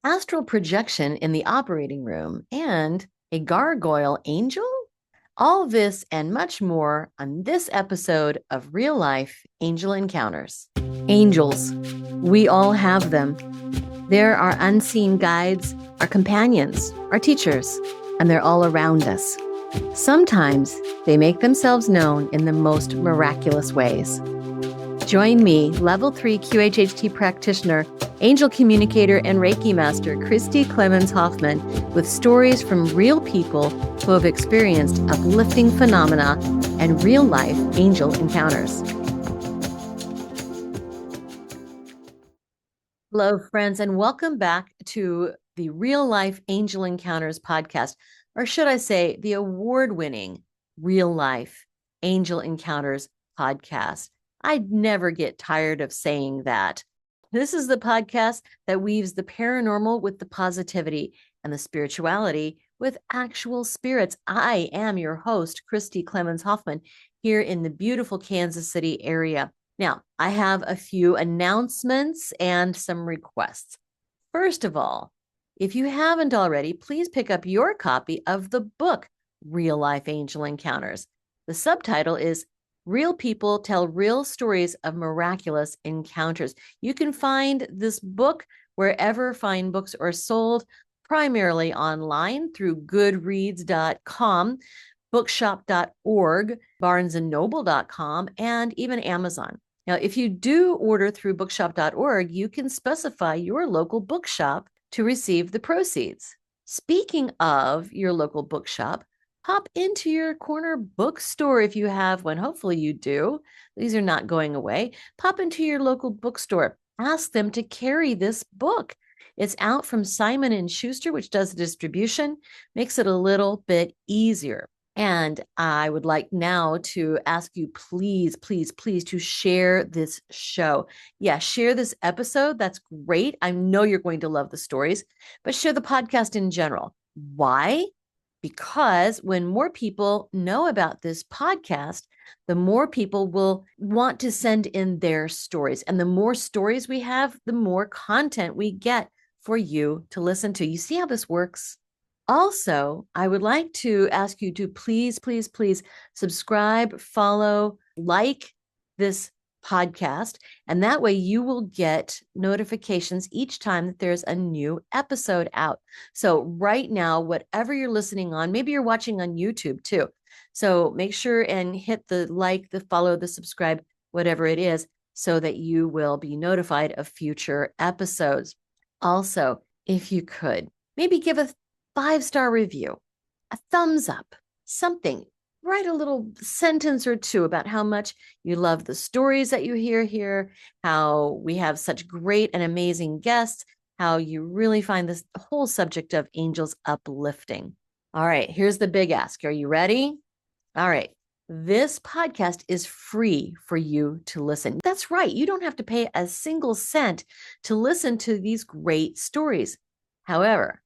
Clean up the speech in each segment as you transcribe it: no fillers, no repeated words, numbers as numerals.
astral projection in the operating room, and a gargoyle angel? All this and much more on this episode of Real Life Angel Encounters. Angels, we all have them. They're our unseen guides, our companions, our teachers, and they're all around us. Sometimes they make themselves known in the most miraculous ways. Join me, Level 3 QHHT practitioner, angel communicator, and Reiki master, Christi Clemons Hoffman, with stories from real people who have experienced uplifting phenomena and real-life angel encounters. Hello, friends, and welcome back to the Real Life Angel Encounters podcast, or should I say, the award-winning Real Life Angel Encounters podcast. I'd never get tired of saying that. This is the podcast that weaves the paranormal with the positivity and the spirituality with actual spirits. I am your host, Christi Clemons Hoffman, here in the beautiful Kansas City area. Now, I have a few announcements and some requests. First of all, if you haven't already, please pick up your copy of the book, Real Life Angel Encounters. The subtitle is Real People Tell Real Stories of Miraculous Encounters. You can find this book wherever fine books are sold, primarily online through goodreads.com, bookshop.org, barnesandnoble.com, and even Amazon. Now, if you do order through bookshop.org, you can specify your local bookshop to receive the proceeds. Speaking of your local bookshop, pop into your corner bookstore if you have one. Hopefully you do. These are not going away. Pop into your local bookstore. Ask them to carry this book. It's out from Simon & Schuster, which does the distribution, makes it a little bit easier. And I would like now to ask you, please, please, please, to share this show. Yeah, share this episode. That's great. I know you're going to love the stories, but share the podcast in general. Why? Because when more people know about this podcast, the more people will want to send in their stories. And the more stories we have, the more content we get for you to listen to. You see how this works? Also, I would like to ask you to please, please, please subscribe, follow, like this podcast, and that way you will get notifications each time that there's a new episode out. So right now, whatever you're listening on, maybe you're watching on YouTube too. So make sure and hit the like, the follow, the subscribe, whatever it is, so that you will be notified of future episodes. Also, if you could, maybe give a 5-star review, a thumbs up, something. Write a little sentence or two about how much you love the stories that you hear here, how we have such great and amazing guests, how you really find this whole subject of angels uplifting. All right, here's the big ask. Are you ready? All right. This podcast is free for you to listen. That's right. You don't have to pay a single cent to listen to these great stories. However,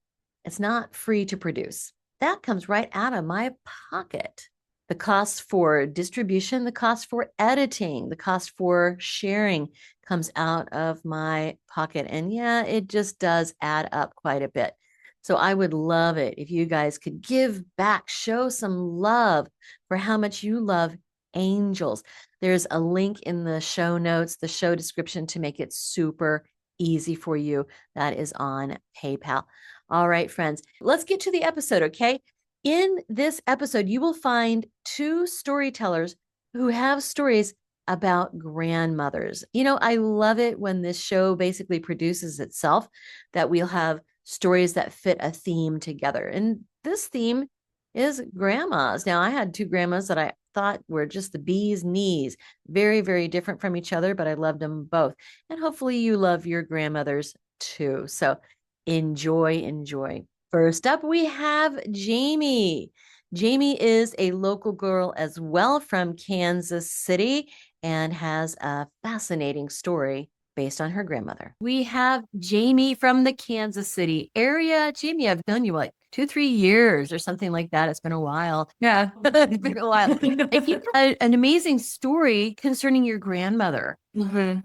it's not free to produce. That comes right out of my pocket. The cost for distribution, the cost for editing, the cost for sharing comes out of my pocket. And yeah, it just does add up quite a bit. So I would love it if you guys could give back, show some love for how much you love angels. There's a link in the show notes, the show description, to make it super easy for you. That is on PayPal. All right, friends, let's get to the episode, okay? In this episode, you will find 2 storytellers who have stories about grandmothers. You know, I love it when this show basically produces itself, that we'll have stories that fit a theme together. And this theme is grandmas. Now, I had 2 grandmas that I thought were just the bee's knees, very, very different from each other, but I loved them both. And hopefully you love your grandmothers too. So enjoy, enjoy. First up, we have Jamie. Jamie is a local girl as well from Kansas City and has a fascinating story based on her grandmother. We have Jamie from the Kansas City area. Jamie, I've known you like 2-3 years or something like that. It's been a while. Yeah. It's been a while. And you have an amazing story concerning your grandmother. Mhm.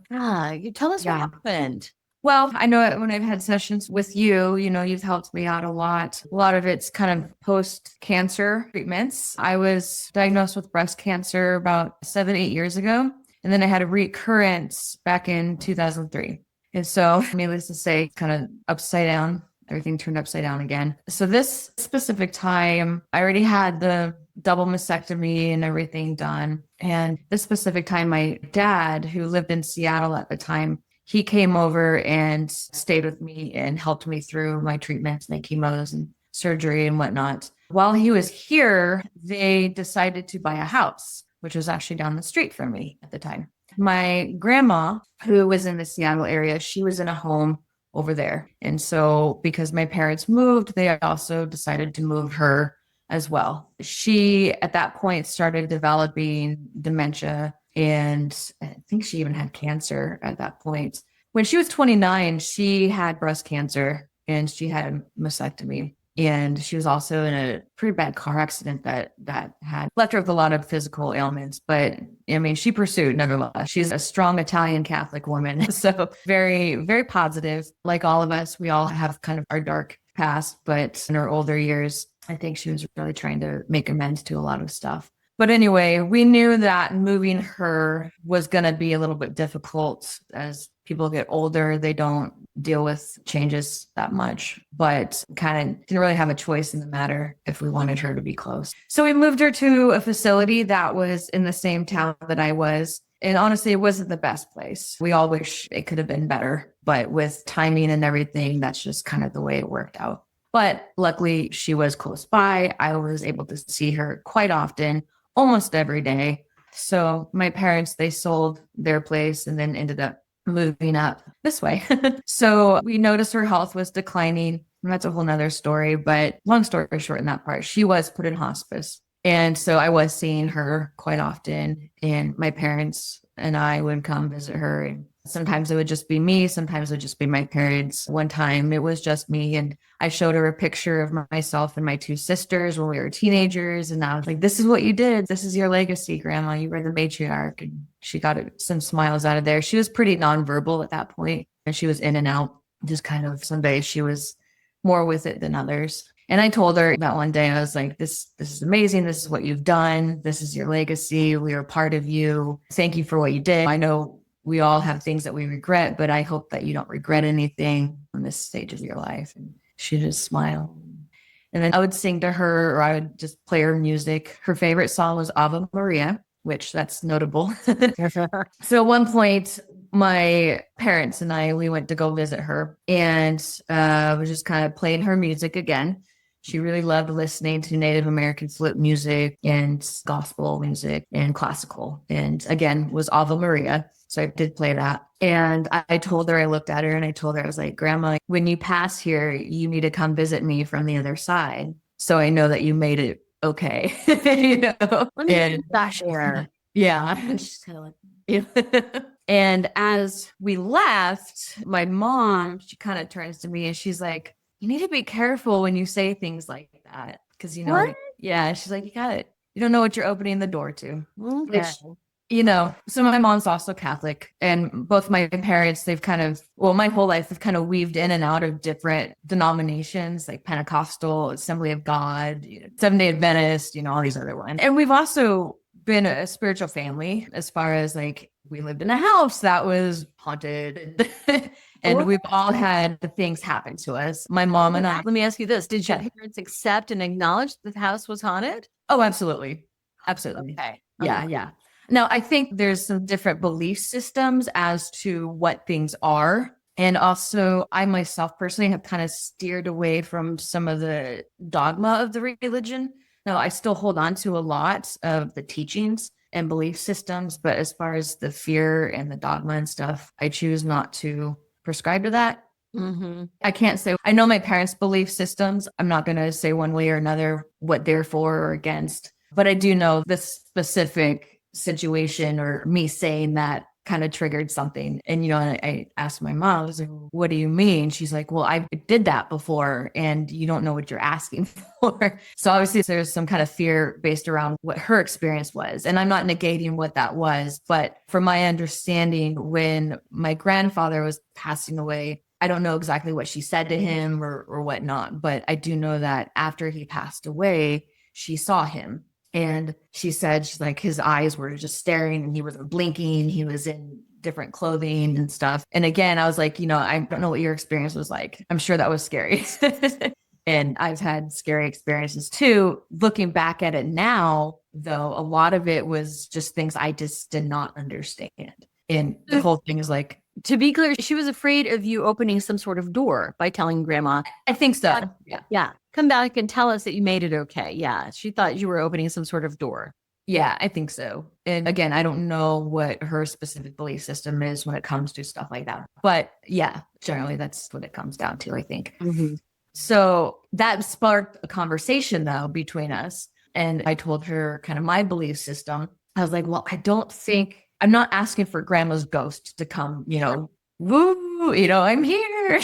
You tell us what Yeah. happened. Well, I know when I've had sessions with you, you've helped me out a lot. A lot of it's kind of post-cancer treatments. I was diagnosed with breast cancer about 7, 8 years ago, and then I had a recurrence back in 2003. And so, needless to say, kind of upside down. Everything turned upside down again. So this specific time, I already had the double mastectomy and everything done. And this specific time, my dad, who lived in Seattle at the time, he came over and stayed with me and helped me through my treatments and my chemos and surgery and whatnot. While he was here, they decided to buy a house, which was actually down the street from me at the time. My grandma, who was in the Seattle area, she was in a home over there. And so because my parents moved, they also decided to move her as well. She, at that point, started developing dementia, and I think she even had cancer at that point. When she was 29, she had breast cancer and she had a mastectomy. And she was also in a pretty bad car accident that had left her with a lot of physical ailments. But I mean, she pursued nevertheless. She's a strong Italian Catholic woman. So very, very positive. Like all of us, we all have kind of our dark past, but in her older years, I think she was really trying to make amends to a lot of stuff. But anyway, we knew that moving her was going to be a little bit difficult. As people get older, they don't deal with changes that much, but kind of didn't really have a choice in the matter if we wanted her to be close. So we moved her to a facility that was in the same town that I was. And honestly, it wasn't the best place. We all wish it could have been better, but with timing and everything, that's just kind of the way it worked out. But luckily, she was close by. I was able to see her quite often, almost every day. So my parents, they sold their place and then ended up moving up this way. So we noticed her health was declining. And that's a whole nother story, but long story short in that part, she was put in hospice. And so I was seeing her quite often, and my parents and I would come visit her. And sometimes it would just be me. Sometimes it would just be my parents. One time it was just me. And I showed her a picture of myself and my two sisters when we were teenagers. And I was like, this is what you did. This is your legacy, Grandma. You were the matriarch. And she got some smiles out of there. She was pretty nonverbal at that point, and she was in and out. Just kind of some days she was more with it than others. And I told her that one day, I was like, this is amazing. This is what you've done. This is your legacy. We are part of you. Thank you for what you did. I know we all have things that we regret, but I hope that you don't regret anything on this stage of your life. And she just smiled. And then I would sing to her, or I would just play her music. Her favorite song was Ave Maria, which that's notable. So at one point, my parents and I, we went to go visit her, and was just kind of playing her music again. She really loved listening to Native American flute music and gospel music and classical. And again, was Ave Maria. So I did play that. And I told her, I looked at her and I told her, I was like, Grandma, when you pass here, you need to come visit me from the other side. So I know that you made it okay. Gosh, here. Yeah. She's kind of like, And as we left, my mom, she kind of turns to me and she's like, you need to be careful when you say things like that. Cause what? yeah, she's like, you don't know what you're opening the door to. Okay. So my mom's also Catholic, and both my parents, they've kind of, my whole life, they've kind of weaved in and out of different denominations, like Pentecostal, Assembly of God, Seventh-day Adventist, all these other ones. And we've also been a spiritual family, as far as like, we lived in a house that was haunted. And we've all had things happen to us. My mom and I. Let me ask you this. Did your parents accept and acknowledge that the house was haunted? Oh, absolutely. Absolutely. Okay. Yeah. Now, I think there's some different belief systems as to what things are. And also, I myself personally have kind of steered away from some of the dogma of the religion. Now, I still hold on to a lot of the teachings and belief systems, but as far as the fear and the dogma and stuff, I choose not to prescribe to that. Mm-hmm. I can't say, I know my parents' belief systems. I'm not going to say one way or another what they're for or against, but I do know this specific situation or me saying that kind of triggered something. And, I asked my mom, I was like, what do you mean? She's like, well, I did that before and you don't know what you're asking for. So obviously there's some kind of fear based around what her experience was. And I'm not negating what that was, but from my understanding, when my grandfather was passing away, I don't know exactly what she said to him or whatnot, but I do know that after he passed away, she saw him. And she said, she's like, his eyes were just staring and he wasn't blinking. He was in different clothing and stuff. And again, I was like, I don't know what your experience was like. I'm sure that was scary. And I've had scary experiences too. Looking back at it now, though, a lot of it was just things I just did not understand. And the whole thing is like, to be clear, she was afraid of you opening some sort of door by telling grandma. I think so. Yeah. Come back and tell us that you made it okay. Yeah. She thought you were opening some sort of door. Yeah, I think so. And again, I don't know what her specific belief system is when it comes to stuff like that. But yeah, generally that's what it comes down to, I think. Mm-hmm. So that sparked a conversation though between us. And I told her kind of my belief system. I was like, well, I'm not asking for grandma's ghost to come, woo, I'm here.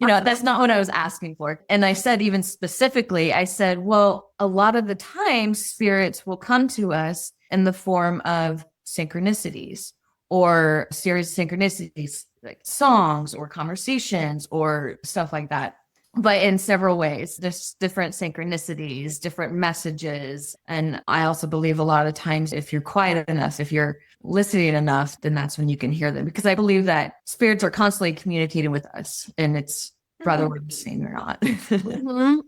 That's not what I was asking for. And I said, even specifically, I said, well, a lot of the time spirits will come to us in the form of synchronicities or series of synchronicities, like songs or conversations or stuff like that. But in several ways, there's different synchronicities, different messages. And I also believe a lot of times if you're quiet enough, if you're listening enough, then that's when you can hear them. Because I believe that spirits are constantly communicating with us. And it's whether we're listening or not.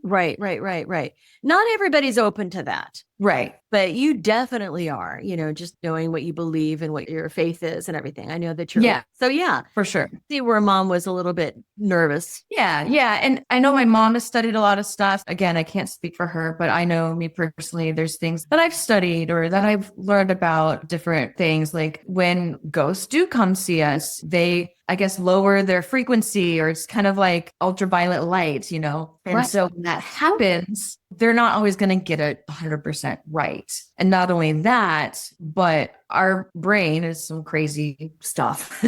Right. Not everybody's open to that. Right. But you definitely are, just knowing what you believe and what your faith is and everything. I know that you're. Yeah. So yeah, for sure. See where mom was a little bit nervous. Yeah. And I know my mom has studied a lot of stuff. Again, I can't speak for her, but I know me personally, there's things that I've studied or that I've learned about different things. Like when ghosts do come see us, they, I guess, lower their frequency, or it's kind of like ultraviolet light, And Right. so when that happens, they're not always going to get it 100% right. And not only that, but our brain is some crazy stuff.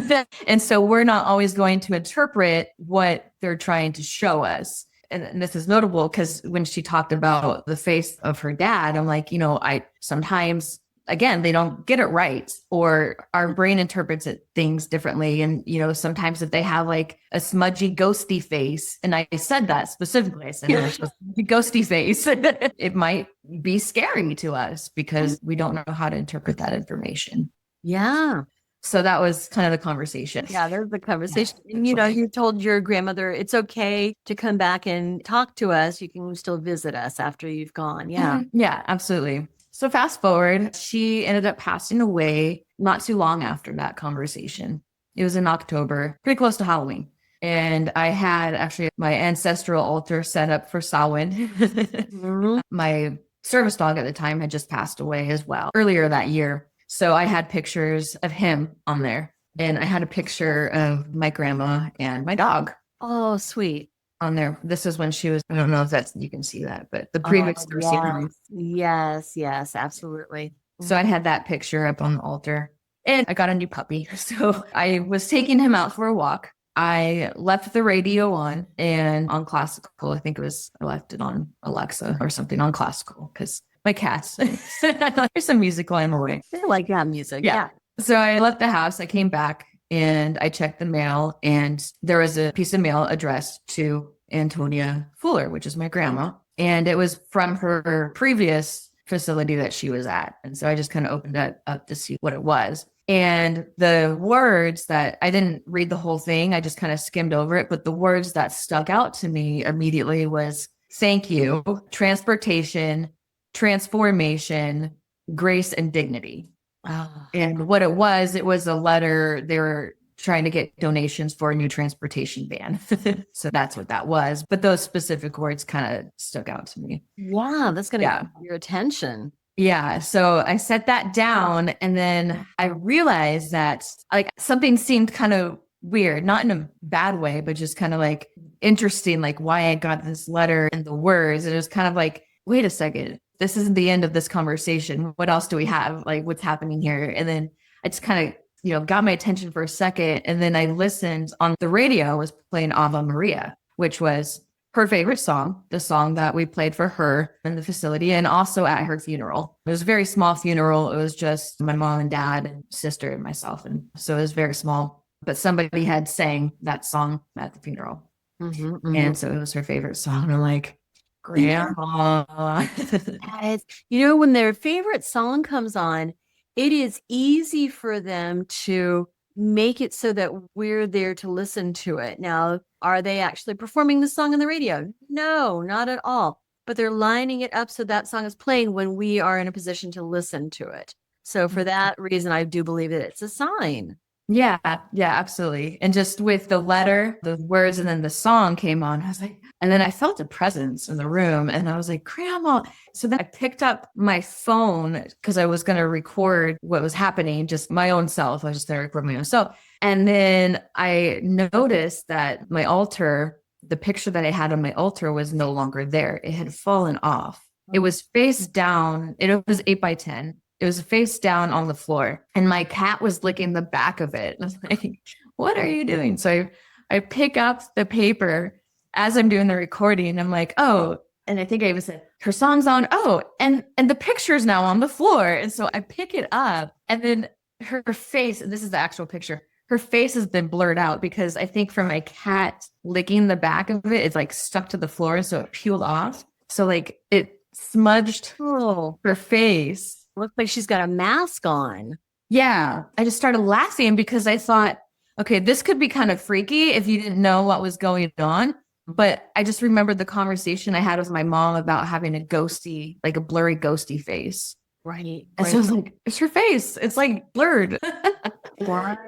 And so we're not always going to interpret what they're trying to show us. And this is notable because when she talked about the face of her dad, I'm like, I sometimes, again, they don't get it right, or our brain interprets things differently. And, sometimes if they have like a smudgy, ghosty face, and I said that specifically, I said, ghosty face, it might be scary to us because we don't know how to interpret that information. Yeah. So that was kind of the conversation. Yeah, there's the conversation. And, you told your grandmother it's okay to come back and talk to us. You can still visit us after you've gone. Yeah. Mm-hmm. Yeah, absolutely. So fast forward, she ended up passing away not too long after that conversation. It was in October, pretty close to Halloween. And I had actually my ancestral altar set up for Samhain. Mm-hmm. My service dog at the time had just passed away as well earlier that year. So I had pictures of him on there. And I had a picture of my grandma and my dog. Oh, sweet. On there. This is when she was, I don't know if you can see that, but the previous Yes, absolutely. So I had that picture up on the altar, and I got a new puppy. So I was taking him out for a walk. I left the radio on, and on classical, I left it on Alexa or something on classical because my cats, there's some musical I'm away. They like that music. Yeah. So I left the house, I came back, and I checked the mail, and there was a piece of mail addressed to Antonia Fuller, which is my grandma. And it was from her previous facility that she was at. And so I just kind of opened it up to see what it was. And the words that I didn't read the whole thing, I just kind of skimmed over it. But the words that stuck out to me immediately was thank you, transportation, transformation, grace, and dignity. Oh. And what it was a letter. They were trying to get donations for a new transportation van. So that's what that was. But those specific words kind of stuck out to me. Wow, that's going to get your attention. Yeah. So I set that down, and then I realized that like something seemed kind of weird, not in a bad way, but just kind of like interesting, like why I got this letter and the words. And it was kind of like, wait a second, this isn't the end of this conversation. What else do we have? Like what's happening here? And then I just kind of, got my attention for a second. And then I listened on the radio was playing Ave Maria, which was her favorite song, the song that we played for her in the facility and also at her funeral. It was a very small funeral. It was just my mom and dad and sister and myself. And so it was very small. but somebody had sang that song at the funeral. And so it was her favorite song. And I'm like, Grandma. When their favorite song comes on, it is easy for them to make it so that we're there to listen to it. Now, are they actually performing the song on the radio? No, not at all. But they're lining it up so that song is playing when we are in a position to listen to it. So for that reason, I do believe that it's a sign. Yeah, absolutely. And just with the letter, the words, and then the song came on, I was like, and then I felt a presence in the room and I was like, Grandma. So then I picked up my phone because I was going to record what was happening, just my own self. I was just there recording my own self. And then I noticed that my altar, the picture that I had on my altar was no longer there. It had fallen off. It was face down. It was 8x10. It was face down on the floor and my cat was licking the back of it. I was like, what are you doing? So I pick up the paper as I'm doing the recording. I'm like, oh, and I think I even said, her song's on. Oh, and the picture's now on the floor. And so I pick it up and then her face, and this is the actual picture, her face has been blurred out because I think from my cat licking the back of it, it's like stuck to the floor. So it peeled off. So like it smudged her face. Looks like she's got a mask on. Yeah. I just started laughing because I thought, okay, this could be kind of freaky if you didn't know what was going on. But I just remembered the conversation I had with my mom about having a ghosty, like a blurry ghosty face. Right. And so I was like, it's her face. It's like blurred.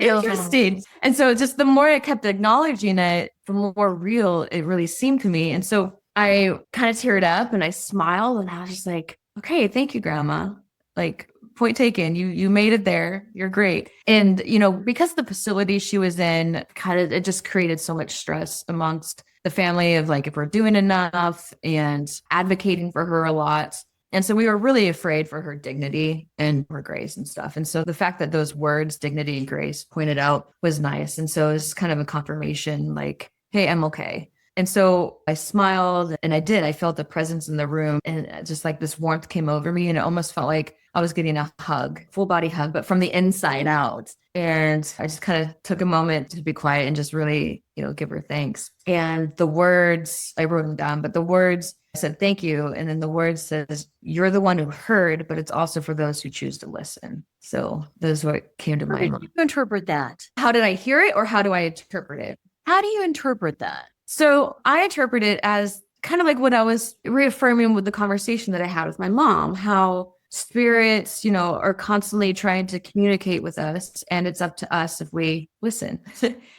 Interesting. And so just the more I kept acknowledging it, the more real it really seemed to me. And so I kind of teared up and I smiled and I was just like, okay, thank you, Grandma. Like, point taken, you made it there. You're great. And, because the facility she was in it just created so much stress amongst the family of like, if we're doing enough and advocating for her a lot. And so we were really afraid for her dignity and her grace and stuff. And so the fact that those words, dignity and grace, pointed out was nice. And so it was kind of a confirmation like, hey, I'm okay. And so I smiled and I felt the presence in the room and just like this warmth came over me and it almost felt like I was getting a hug, full body hug, but from the inside out. And I just kind of took a moment to be quiet and just really, give her thanks. And the words, I wrote them down, but the words, I said, thank you. And then the words says, you're the one who heard, but it's also for those who choose to listen. So this is what came to mind. How do you interpret that? How did I hear it or how do I interpret it? How do you interpret that? So I interpret it as kind of like what I was reaffirming with the conversation that I had with my mom, how spirits, are constantly trying to communicate with us. And it's up to us if we listen.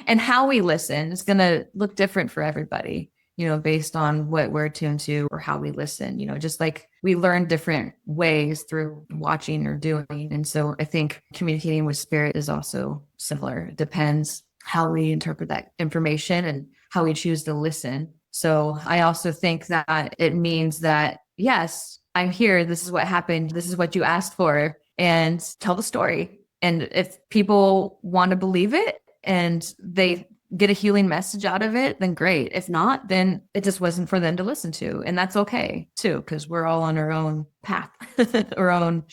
And how we listen is going to look different for everybody, based on what we're tuned to or how we listen, just like we learn different ways through watching or doing. And so I think communicating with spirit is also similar. It depends how we interpret that information and how we choose to listen. So I also think that it means that, yes, I'm here. This is what happened. This is what you asked for, and tell the story. And if people want to believe it and they get a healing message out of it, then great. If not, then it just wasn't for them to listen to. And that's okay too, because we're all on our own path, our own.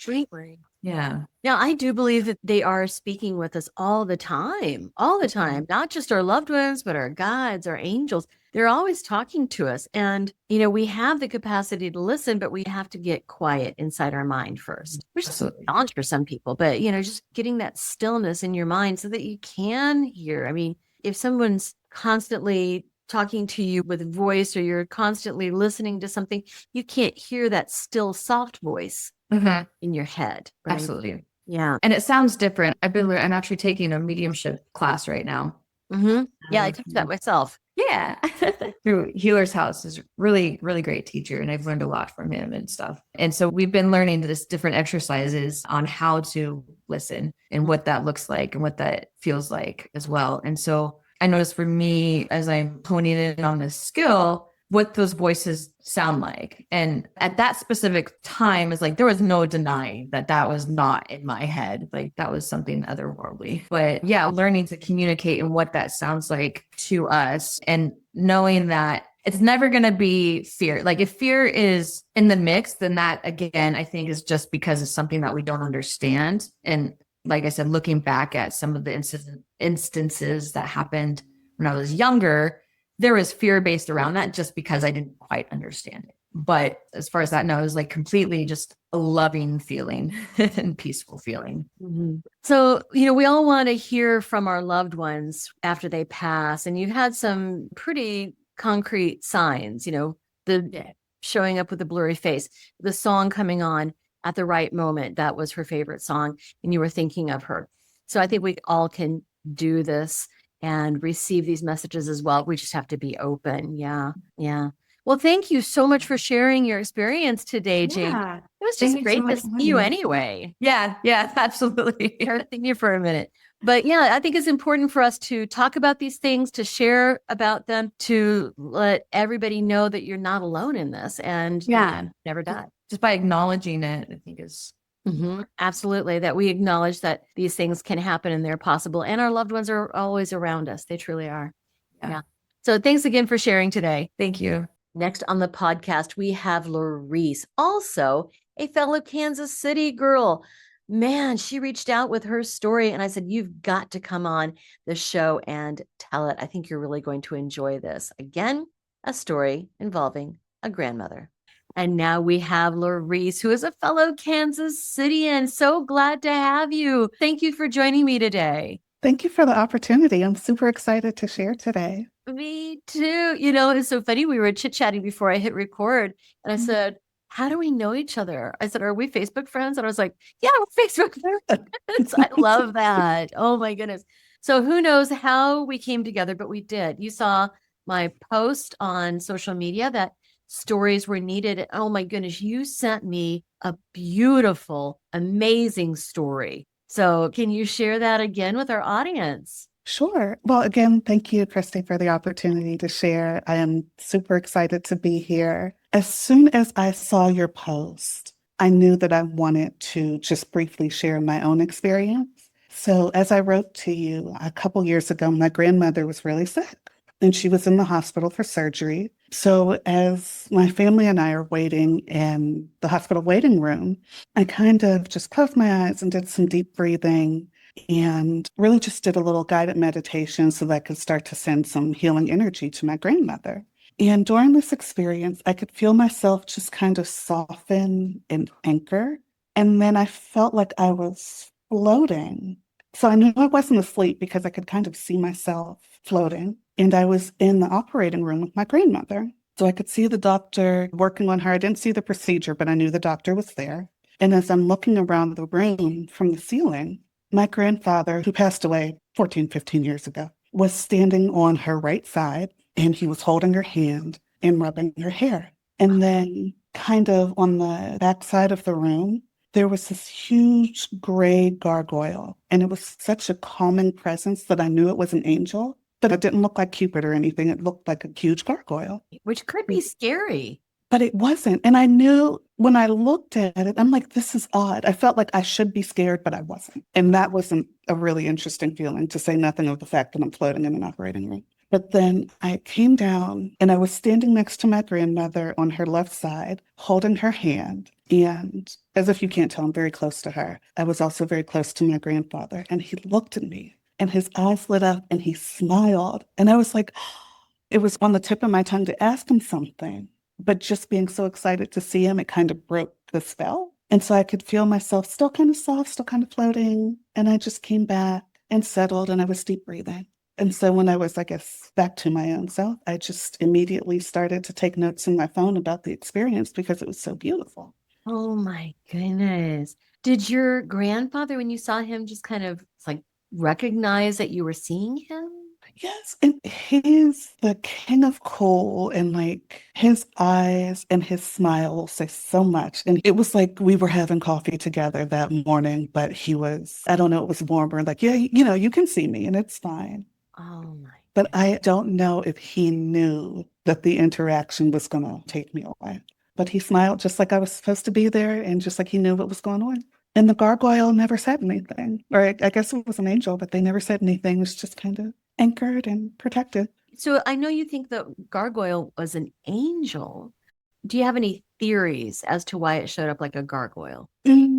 Yeah. Now, I do believe that they are speaking with us all the time, not just our loved ones, but our guides, our angels. They're always talking to us. And, we have the capacity to listen, but we have to get quiet inside our mind first, which is a challenge for some people. But, just getting that stillness in your mind so that you can hear. I mean, if someone's constantly talking to you with voice or you're constantly listening to something, you can't hear that still soft voice in your head. Right? Absolutely. Yeah. And it sounds different. I'm actually taking a mediumship class right now. Yeah, I took that myself. Yeah. Through Healer's House is really, really great teacher. And I've learned a lot from him and stuff. And so we've been learning this different exercises on how to listen and what that looks like and what that feels like as well. And so I noticed for me, as I'm honing in on this skill, what those voices sound like. And at that specific time, it's like there was no denying that was not in my head. Like that was something otherworldly. But yeah, learning to communicate and what that sounds like to us and knowing that it's never going to be fear. Like if fear is in the mix, then that again, I think is just because it's something that we don't understand. And like I said, looking back at some of the instances that happened when I was younger, there was fear based around that just because I didn't quite understand it. But as far as that, no, it was like completely just a loving feeling and peaceful feeling. Mm-hmm. So, we all want to hear from our loved ones after they pass. And you had some pretty concrete signs, the showing up with a blurry face, the song coming on at the right moment. That was her favorite song. And you were thinking of her. So I think we all can do this and receive these messages as well. We just have to be open. Yeah. Yeah. Well, thank you so much for sharing your experience today, Jane. Yeah. It was just Thank you great so to much see for you having me. anyway. Yeah, absolutely. Thank you for a minute. But yeah, I think it's important for us to talk about these things, to share about them, to let everybody know that you're not alone in this and Yeah. never die. Just by acknowledging it, I think is Absolutely. That we acknowledge that these things can happen and they're possible. And our loved ones are always around us. They truly are. Yeah. So thanks again for sharing today. Thank you. Next on the podcast, we have Laurice, also a fellow Kansas City girl. Man, she reached out with her story, and I said, you've got to come on the show and tell it. I think you're really going to enjoy this. Again, a story involving a grandmother. And now we have Laurice, who is a fellow Kansas Citian. So glad to have you. Thank you for joining me today. Thank you for the opportunity. I'm super excited to share today. Me too. It's so funny. We were chit-chatting before I hit record, and I said, how do we know each other? I said, are we Facebook friends? And I was like, yeah, we're Facebook friends. I love that. Oh my goodness. So who knows how we came together, but we did. You saw my post on social media that stories were needed. Oh my goodness. You sent me a beautiful, amazing story. So can you share that again with our audience? Sure. Well, again, thank you, Christi, for the opportunity to share. I am super excited to be here. As soon as I saw your post, I knew that I wanted to just briefly share my own experience. So as I wrote to you a couple years ago, my grandmother was really sick and she was in the hospital for surgery. So as my family and I are waiting in the hospital waiting room, I kind of just closed my eyes and did some deep breathing and really just did a little guided meditation so that I could start to send some healing energy to my grandmother. And during this experience, I could feel myself just kind of soften and anchor. And then I felt like I was floating. So I knew I wasn't asleep because I could kind of see myself floating. And I was in the operating room with my grandmother. So I could see the doctor working on her. I didn't see the procedure, but I knew the doctor was there. And as I'm looking around the room from the ceiling, my grandfather, who passed away 14, 15 years ago, was standing on her right side and he was holding her hand and rubbing her hair. And then kind of on the back side of the room, there was this huge gray gargoyle. And it was such a calming presence that I knew it was an angel, but it didn't look like Cupid or anything. It looked like a huge gargoyle. Which could be scary. But it wasn't. And I knew when I looked at it, I'm like, this is odd. I felt like I should be scared, but I wasn't. And that was a really interesting feeling, to say nothing of the fact that I'm floating in an operating room. But then I came down and I was standing next to my grandmother on her left side, holding her hand. And as if you can't tell, I'm very close to her. I was also very close to my grandfather. And he looked at me and his eyes lit up and he smiled. And I was like, it was on the tip of my tongue to ask him something. But just being so excited to see him, it kind of broke the spell. And so I could feel myself still kind of soft, still kind of floating. And I just came back and settled and I was deep breathing. And so when I was, I guess, back to my own self, I just immediately started to take notes in my phone about the experience because it was so beautiful. Oh my goodness. Did your grandfather, when you saw him, just kind of like recognize that you were seeing him? Yes, and he's the king of cool, and like his eyes and his smile will say so much. And it was like we were having coffee together that morning, but he was, I don't know, it was warmer, like, yeah, you can see me and it's fine. Oh my. But I don't know if he knew that the interaction was going to take me away. But he smiled just like I was supposed to be there and just like he knew what was going on. And the gargoyle never said anything. Or I guess it was an angel, but they never said anything. It was just kind of anchored and protected. So I know you think the gargoyle was an angel. Do you have any theories as to why it showed up like a gargoyle?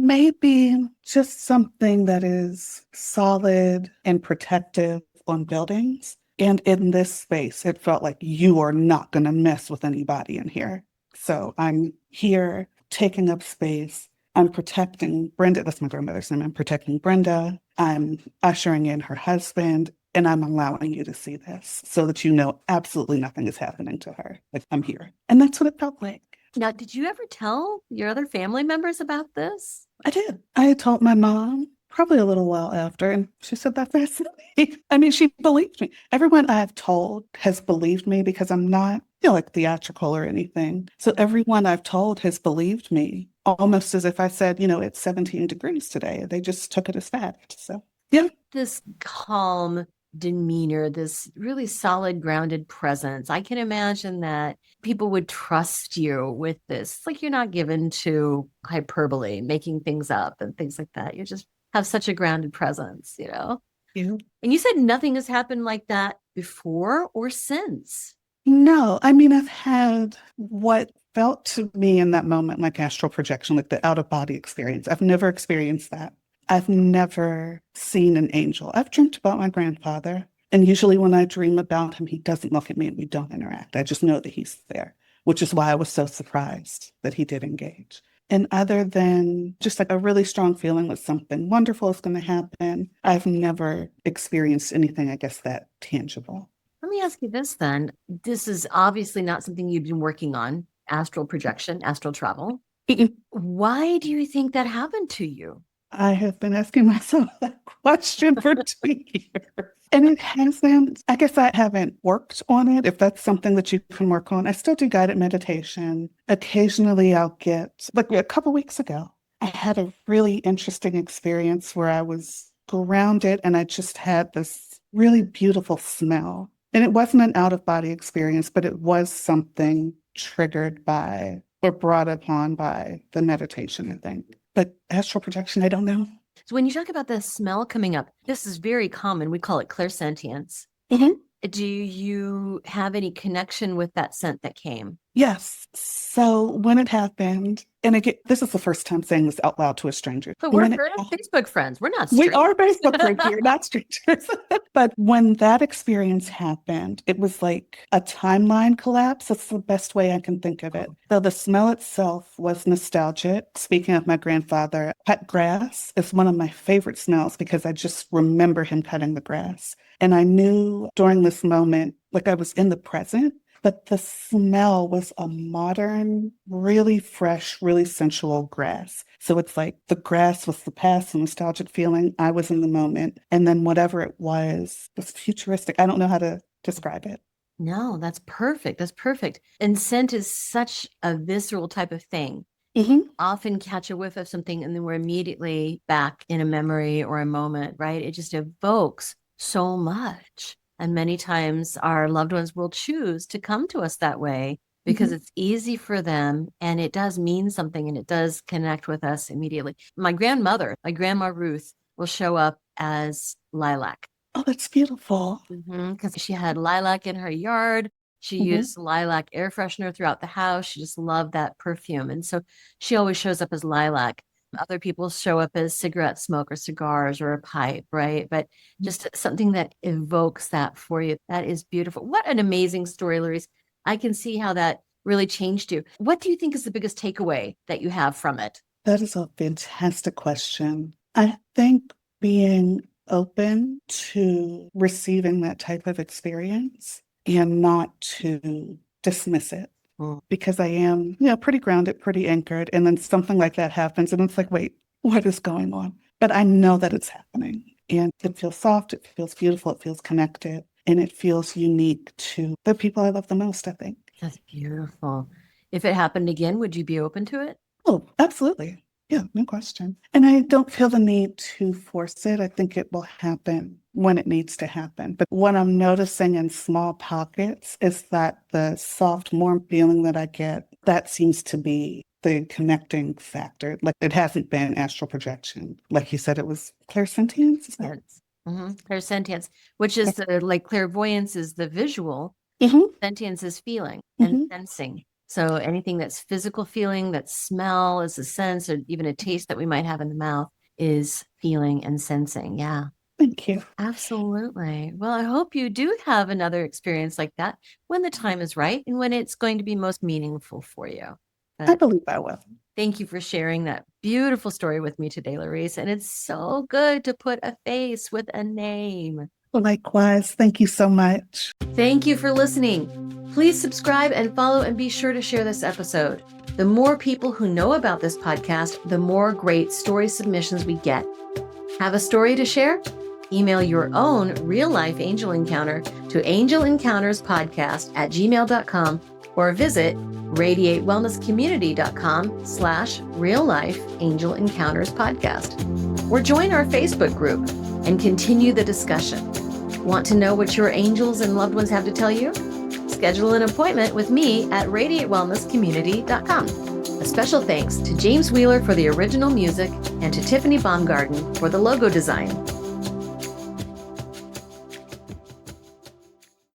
maybe just something that is solid and protective on buildings. And in this space, it felt like you are not going to mess with anybody in here. So I'm here taking up space. I'm protecting Brenda. That's my grandmother's name. I'm protecting Brenda. I'm ushering in her husband. And I'm allowing you to see this so that you know absolutely nothing is happening to her. Like, I'm here. And that's what it felt like. Now, did you ever tell your other family members about this? I did. I had told my mom probably a little while after, and she said, that's fascinating. I mean, she believed me. Everyone I've told has believed me because I'm not, like theatrical or anything. So everyone I've told has believed me, almost as if I said, it's 17 degrees today. They just took it as fact. So, yeah. This calm demeanor, this really solid, grounded presence. I can imagine that people would trust you with this. It's like you're not given to hyperbole, making things up and things like that. You just have such a grounded presence, Yeah. And you said nothing has happened like that before or since. No, I mean, I've had what felt to me in that moment like astral projection, like the out of body experience. I've never experienced that. I've never seen an angel. I've dreamt about my grandfather. And usually when I dream about him, he doesn't look at me and we don't interact. I just know that he's there, which is why I was so surprised that he did engage. And other than just like a really strong feeling that something wonderful is going to happen, I've never experienced anything, I guess, that tangible. Let me ask you this then. This is obviously not something you've been working on, astral projection, astral travel. Why do you think that happened to you? I have been asking myself that question for 2 years. And it hasn't, I guess I haven't worked on it, if that's something that you can work on. I still do guided meditation. Occasionally I'll get, like a couple weeks ago, I had a really interesting experience where I was grounded and I just had this really beautiful smell. And it wasn't an out-of-body experience, but it was something triggered by or brought upon by the meditation, I think. But astral projection, I don't know. So when you talk about the smell coming up, this is very common. We call it clairsentience. Mm-hmm. Do you have any connection with that scent that came? Yes. So when it happened, and again, this is the first time saying this out loud to a stranger. But we're Facebook friends. We're not strangers. We are Facebook friends here, not strangers. But when that experience happened, it was like a timeline collapse. That's the best way I can think of it. Though the smell itself was nostalgic. Speaking of my grandfather, cut grass is one of my favorite smells because I just remember him cutting the grass. And I knew during this moment, like I was in the present, but the smell was a modern, really fresh, really sensual grass. So it's like the grass was the past, the nostalgic feeling. I was in the moment. And then whatever it was futuristic. I don't know how to describe it. No, that's perfect. That's perfect. And scent is such a visceral type of thing. Mm-hmm. Often catch a whiff of something and then we're immediately back in a memory or a moment, right? It just evokes so much. And many times our loved ones will choose to come to us that way because it's easy for them and it does mean something and it does connect with us immediately. My grandmother, my grandma Ruth, will show up as lilac. Oh, that's beautiful. Because she had lilac in her yard. She used lilac air freshener throughout the house. She just loved that perfume. And so she always shows up as lilac. Other people show up as cigarette smoke or cigars or a pipe, right? But just something that evokes that for you. That is beautiful. What an amazing story, Laurice. I can see how that really changed you. What do you think is the biggest takeaway that you have from it? That is a fantastic question. I think being open to receiving that type of experience and not to dismiss it. Because I am, pretty grounded, pretty anchored. And then something like that happens and it's like, wait, what is going on? But I know that it's happening and it feels soft. It feels beautiful. It feels connected and it feels unique to the people I love the most, I think. That's beautiful. If it happened again, would you be open to it? Oh, absolutely. Yeah, no question. And I don't feel the need to force it. I think it will happen when it needs to happen. But what I'm noticing in small pockets is that the soft, warm feeling that I get, that seems to be the connecting factor. Like it hasn't been astral projection. Like you said, it was clairsentience. Is that? Clairsentience, which is like clairvoyance is the visual, sentience is feeling and sensing. So anything that's physical feeling, that smell is a sense, or even a taste that we might have in the mouth is feeling and sensing. Yeah. Thank you. Absolutely. Well, I hope you do have another experience like that when the time is right and when it's going to be most meaningful for you. I But believe I will. thank you for sharing that beautiful story with me today, Laurice. And it's so good to put a face with a name. Likewise. Thank you so much. Thank you for listening. Please subscribe and follow and be sure to share this episode. The more people who know about this podcast, the more great story submissions we get. Have a story to share? Email your own real-life angel encounter to angelencounterspodcast@gmail.com or visit radiatewellnesscommunity.com/real-life angel encounters podcast. Or join our Facebook group and continue the discussion. Want to know what your angels and loved ones have to tell you? Schedule an appointment with me at radiatewellnesscommunity.com. A special thanks to James Wheeler for the original music and to Tiffany Baumgarten for the logo design.